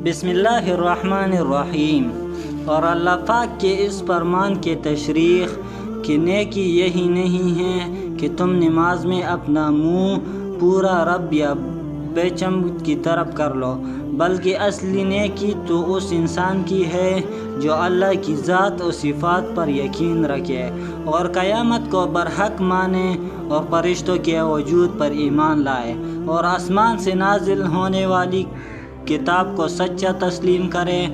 بسم اللہ الرحمن الرحیم۔ اور اللہ پاک کے اس فرمان کے تشریح کہ نیکی یہی نہیں ہے کہ تم نماز میں اپنا منہ پورا رب یا بیچم کی طرف کر لو، بلکہ اصلی نیکی تو اس انسان کی ہے جو اللہ کی ذات و صفات پر یقین رکھے اور قیامت کو برحق مانے اور فرشتوں کے وجود پر ایمان لائے اور آسمان سے نازل ہونے والی کتاب کو سچا تسلیم کرے،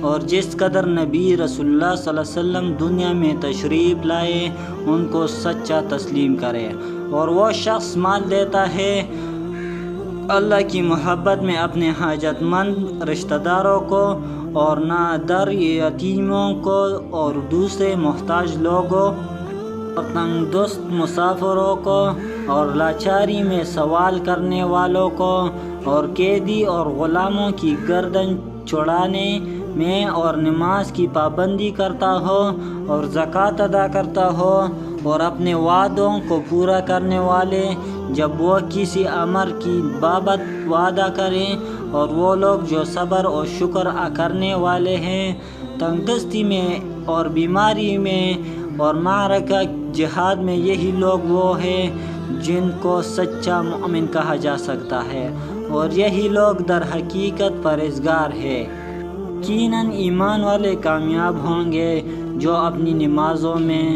اور جس قدر نبی رسول اللہ صلی اللہ علیہ وسلم دنیا میں تشریف لائے ان کو سچا تسلیم کرے۔ اور وہ شخص مال دیتا ہے اللہ کی محبت میں اپنے حاجت مند رشتہ داروں کو اور نادر یتیموں کو اور دوسرے محتاج لوگوں اور تنگدست مسافروں کو اور لاچاری میں سوال کرنے والوں کو اور قیدی اور غلاموں کی گردن چھڑانے میں اور نماز کی پابندی کرتا ہو اور زکوٰۃ ادا کرتا ہو اور اپنے وعدوں کو پورا کرنے والے جب وہ کسی امر کی بابت وعدہ کریں، اور وہ لوگ جو صبر اور شکر کرنے والے ہیں، تنگدستی میں اور بیماری میں اور معرکہ جہاد میں، یہی لوگ وہ ہیں جن کو سچا مومن کہا جا سکتا ہے، اور یہی لوگ در حقیقت پرہیزگار ہیں۔ یقیناً ایمان والے کامیاب ہوں گے جو اپنی نمازوں میں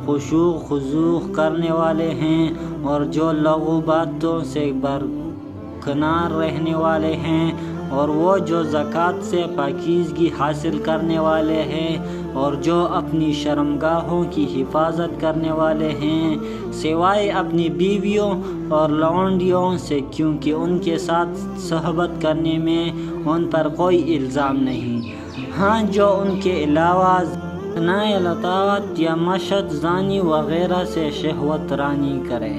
خشوع خضوع کرنے والے ہیں اور جو لغو باتوں سے برکنار رہنے والے ہیں، اور وہ جو زکوٰۃ سے پاکیزگی حاصل کرنے والے ہیں، اور جو اپنی شرمگاہوں کی حفاظت کرنے والے ہیں، سوائے اپنی بیویوں اور لونڈیوں سے، کیونکہ ان کے ساتھ صحبت کرنے میں ان پر کوئی الزام نہیں۔ ہاں، جو ان کے علاوہ زنا یا لواط یا مشت زانی وغیرہ سے شہوت رانی کرے۔